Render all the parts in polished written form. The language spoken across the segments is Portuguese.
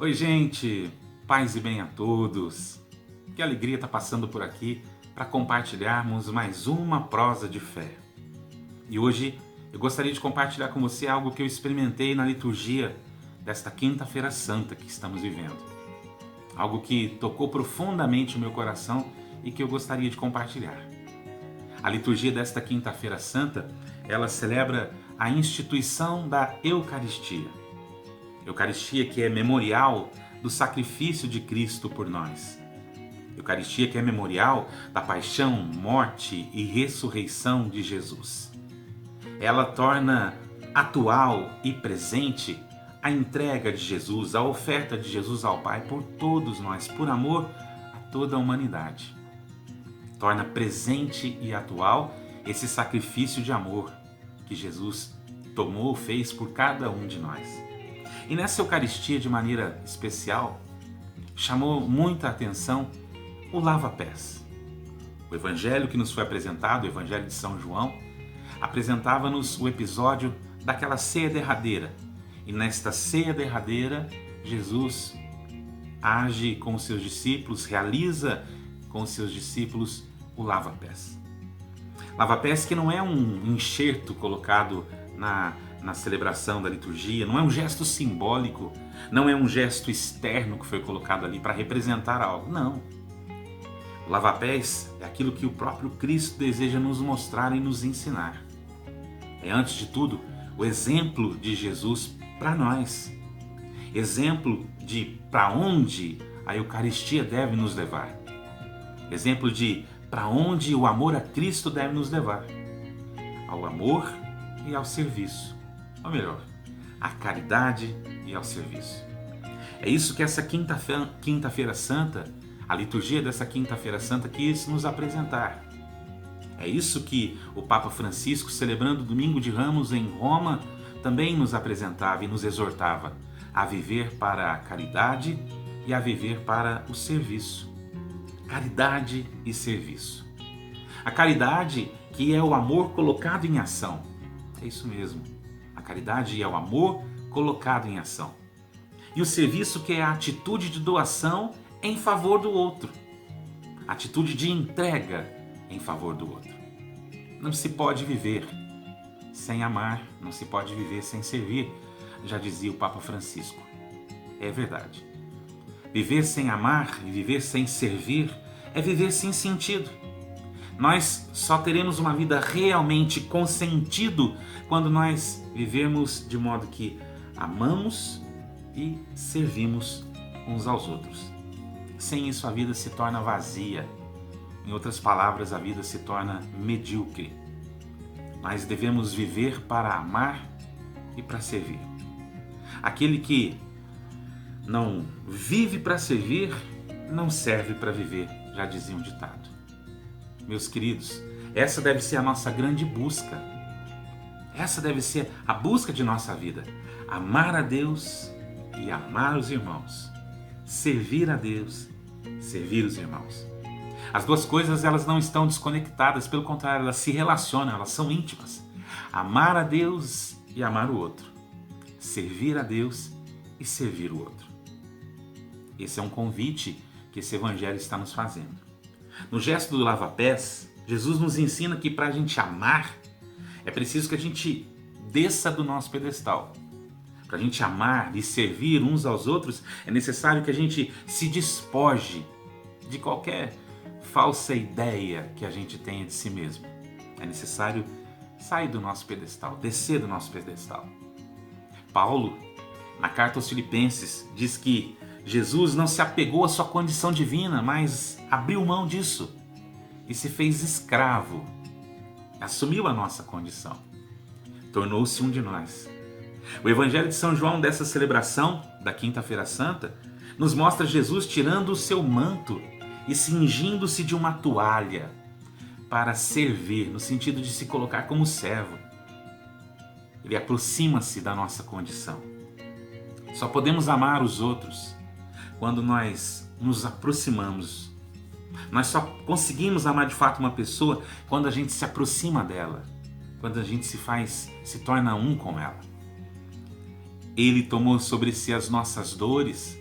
Oi, gente! Paz e bem a todos! Que alegria estar passando por aqui para compartilharmos mais uma prosa de fé. E hoje eu gostaria de compartilhar com você algo que eu experimentei na liturgia desta Quinta-feira Santa que estamos vivendo. Algo que tocou profundamente o meu coração e que eu gostaria de compartilhar. A liturgia desta Quinta-feira Santa, ela celebra a instituição da Eucaristia. Eucaristia que é memorial do sacrifício de Cristo por nós. Eucaristia que é memorial da paixão, morte e ressurreição de Jesus. Ela torna atual e presente a entrega de Jesus, a oferta de Jesus ao Pai por todos nós, por amor a toda a humanidade. Torna presente e atual esse sacrifício de amor que Jesus tomou, fez por cada um de nós. E nessa Eucaristia, de maneira especial, chamou muita atenção o lava-pés. O evangelho que nos foi apresentado, o Evangelho de São João, apresentava-nos o episódio daquela ceia derradeira. E nesta ceia derradeira, Jesus age com os seus discípulos, realiza com os seus discípulos o lava-pés. Lava-pés que não é um enxerto colocado na celebração da liturgia, não é um gesto simbólico, não é um gesto externo que foi colocado ali para representar algo, não. O lava-pés é aquilo que o próprio Cristo deseja nos mostrar e nos ensinar. É, antes de tudo, o exemplo de Jesus para nós. Exemplo de para onde a Eucaristia deve nos levar. Exemplo de para onde o amor a Cristo deve nos levar. Ao amor e ao serviço. Ou melhor, à caridade e ao serviço. É isso que essa Quinta-feira Santa, a liturgia dessa Quinta-feira Santa quis nos apresentar. É isso que o Papa Francisco, celebrando o Domingo de Ramos em Roma, também nos apresentava e nos exortava a viver para a caridade e a viver para o serviço. Caridade e serviço. A caridade que é o amor colocado em ação. É isso mesmo. A caridade é o amor colocado em ação. E o serviço que é a atitude de doação em favor do outro. Atitude de entrega em favor do outro. Não se pode viver sem amar, não se pode viver sem servir, já dizia o Papa Francisco. É verdade. Viver sem amar e viver sem servir é viver sem sentido. Nós só teremos uma vida realmente com sentido quando nós vivermos de modo que amamos e servimos uns aos outros. Sem isso a vida se torna vazia. Em outras palavras, a vida se torna medíocre. Nós devemos viver para amar e para servir. Aquele que não vive para servir, não serve para viver, já dizia um ditado. Meus queridos, essa deve ser a nossa grande busca. Essa deve ser a busca de nossa vida. Amar a Deus e amar os irmãos. Servir a Deus, servir os irmãos. As duas coisas elas não estão desconectadas, pelo contrário, elas se relacionam, elas são íntimas. Amar a Deus e amar o outro. Servir a Deus e servir o outro. Esse é um convite que esse Evangelho está nos fazendo. No gesto do lava-pés, Jesus nos ensina que para a gente amar, é preciso que a gente desça do nosso pedestal. Para a gente amar e servir uns aos outros, é necessário que a gente se despoje de qualquer falsa ideia que a gente tenha de si mesmo. É necessário sair do nosso pedestal, descer do nosso pedestal. Paulo, na carta aos Filipenses, diz que Jesus não se apegou à sua condição divina, mas abriu mão disso e se fez escravo. Assumiu a nossa condição. Tornou-se um de nós. O Evangelho de São João dessa celebração da Quinta-feira Santa nos mostra Jesus tirando o seu manto e cingindo-se de uma toalha para servir, no sentido de se colocar como servo. Ele aproxima-se da nossa condição. Só podemos amar os outros quando nós nos aproximamos. Nós só conseguimos amar de fato uma pessoa quando a gente se aproxima dela, quando a gente se torna um com ela. Ele tomou sobre si as nossas dores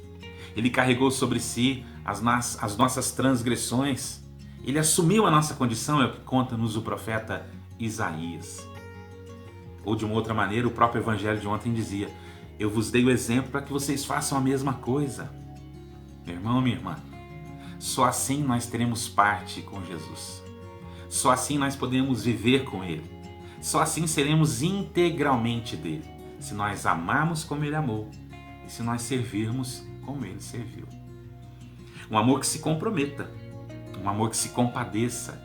Ele carregou sobre si as nossas transgressões. Ele assumiu a nossa condição, é o que conta-nos o profeta Isaías. Ou de uma outra maneira, o próprio evangelho de ontem dizia: eu vos dei o exemplo para que vocês façam a mesma coisa. Meu irmão, minha irmã, só assim nós teremos parte com Jesus. Só assim nós podemos viver com Ele. Só assim seremos integralmente dele, se nós amarmos como Ele amou e se nós servirmos como Ele serviu. Um amor que se comprometa, um amor que se compadeça,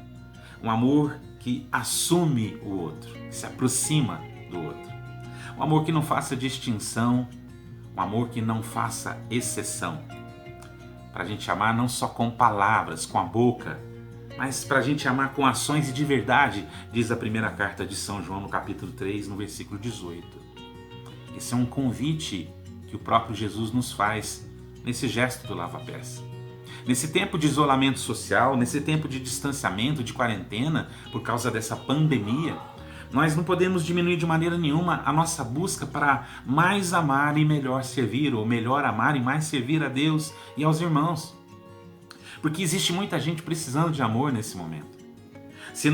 um amor que assume o outro, que se aproxima do outro. Um amor que não faça distinção, um amor que não faça exceção. Para a gente amar não só com palavras, com a boca, mas para a gente amar com ações e de verdade, diz a primeira carta de São João no capítulo 3, no versículo 18. Esse é um convite que o próprio Jesus nos faz nesse gesto do lava-pés. Nesse tempo de isolamento social, nesse tempo de distanciamento, de quarentena, por causa dessa pandemia, nós não podemos diminuir de maneira nenhuma a nossa busca para mais amar e melhor servir, ou melhor amar e mais servir a Deus e aos irmãos. Porque existe muita gente precisando de amor nesse momento. Se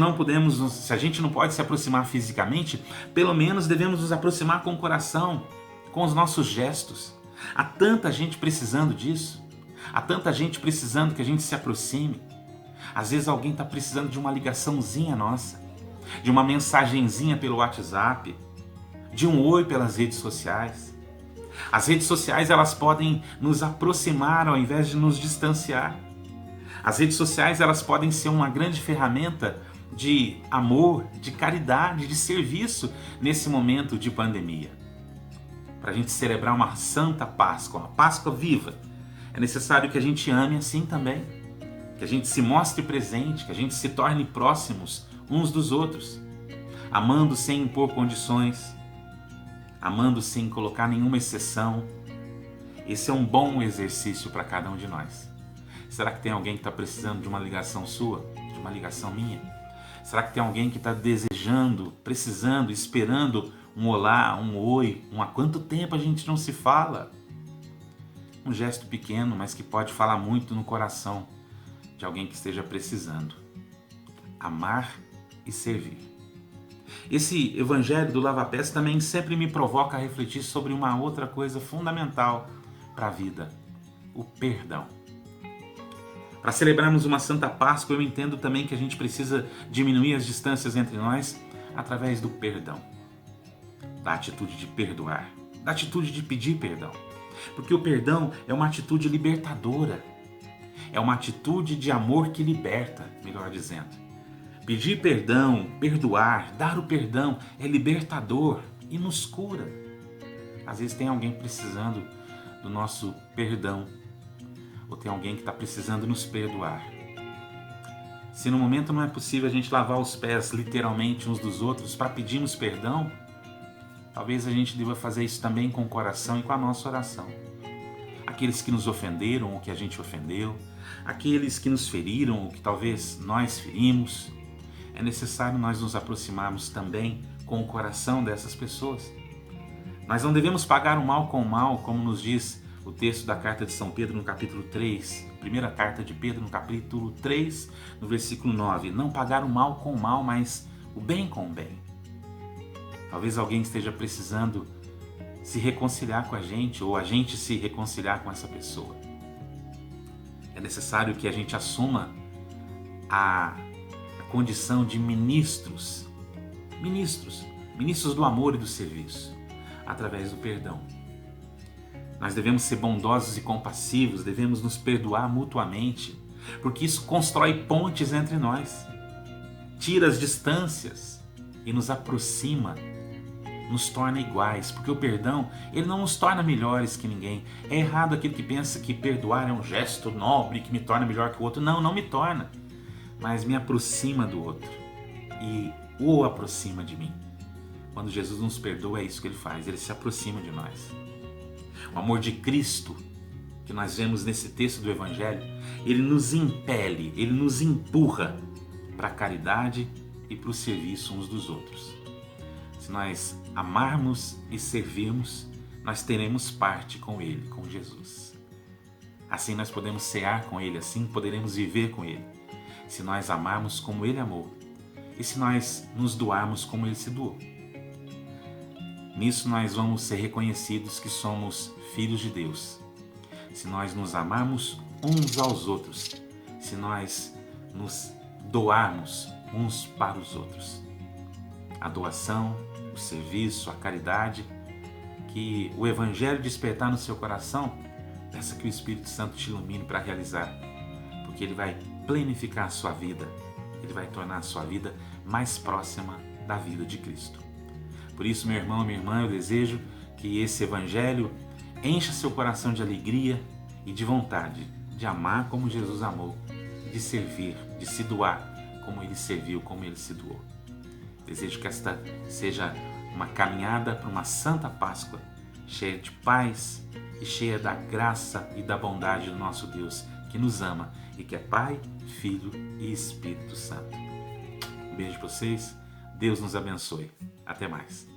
a gente não pode se aproximar fisicamente, pelo menos devemos nos aproximar com o coração, com os nossos gestos. Há tanta gente precisando disso. Há tanta gente precisando que a gente se aproxime. Às vezes alguém está precisando de uma ligaçãozinha nossa, de uma mensagenzinha pelo WhatsApp, de um oi pelas redes sociais. As redes sociais, elas podem nos aproximar ao invés de nos distanciar. As redes sociais, elas podem ser uma grande ferramenta de amor, de caridade, de serviço nesse momento de pandemia. Para a gente celebrar uma santa Páscoa, uma Páscoa viva, é necessário que a gente ame assim também, que a gente se mostre presente, que a gente se torne próximos uns dos outros, amando sem impor condições, amando sem colocar nenhuma exceção. Esse é um bom exercício para cada um de nós. Será que tem alguém que está precisando de uma ligação sua, de uma ligação minha? Será que tem alguém que está desejando, precisando, esperando um olá, um oi, há quanto tempo a gente não se fala? Um gesto pequeno, mas que pode falar muito no coração de alguém que esteja precisando. Amar e servir. Esse evangelho do lava-pés também sempre me provoca a refletir sobre uma outra coisa fundamental para a vida: o perdão. Para celebrarmos uma Santa Páscoa, eu entendo também que a gente precisa diminuir as distâncias entre nós através do perdão, da atitude de perdoar, da atitude de pedir perdão. Porque o perdão é uma atitude libertadora, é uma atitude de amor que liberta, melhor dizendo. Pedir perdão, perdoar, dar o perdão é libertador e nos cura. Às vezes tem alguém precisando do nosso perdão, ou tem alguém que está precisando nos perdoar. Se no momento não é possível a gente lavar os pés literalmente uns dos outros para pedirmos perdão, talvez a gente deva fazer isso também com o coração e com a nossa oração. Aqueles que nos ofenderam ou que a gente ofendeu, aqueles que nos feriram ou que talvez nós ferimos, é necessário nós nos aproximarmos também com o coração dessas pessoas. Nós não devemos pagar o mal com o mal, como nos diz o texto da carta de São Pedro no capítulo 3, primeira carta de Pedro no capítulo 3, no versículo 9. Não pagar o mal com o mal, mas o bem com o bem. Talvez alguém esteja precisando se reconciliar com a gente, ou a gente se reconciliar com essa pessoa. É necessário que a gente assuma a condição de ministros do amor e do serviço, através do perdão. Nós devemos ser bondosos e compassivos, devemos nos perdoar mutuamente, porque isso constrói pontes entre nós, tira as distâncias e nos aproxima, nos torna iguais, porque o perdão, ele não nos torna melhores que ninguém. É errado aquele que pensa que perdoar é um gesto nobre que me torna melhor que o outro. Não, não me torna, mas me aproxima do outro e o aproxima de mim. Quando Jesus nos perdoa, é isso que ele faz, ele se aproxima de nós. O amor de Cristo, que nós vemos nesse texto do Evangelho, ele nos impele, ele nos empurra para a caridade e para o serviço uns dos outros. Se nós amarmos e servirmos, nós teremos parte com ele, com Jesus. Assim nós podemos cear com Ele, assim poderemos viver com Ele. Se nós amarmos como Ele amou e se nós nos doarmos como Ele se doou. Nisso nós vamos ser reconhecidos que somos filhos de Deus. Se nós nos amarmos uns aos outros, se nós nos doarmos uns para os outros. A doação, o serviço, a caridade, que o Evangelho despertar no seu coração, peça que o Espírito Santo te ilumine para realizar, porque ele vai planificar a sua vida, ele vai tornar a sua vida mais próxima da vida de Cristo. Por isso, meu irmão, minha irmã, eu desejo que esse Evangelho encha seu coração de alegria e de vontade de amar como Jesus amou, de servir, de se doar como Ele serviu, como Ele se doou. Desejo que esta seja uma caminhada para uma Santa Páscoa, cheia de paz e cheia da graça e da bondade do nosso Deus, que nos ama e que é Pai, Filho e Espírito Santo. Um beijo para vocês, Deus nos abençoe. Até mais.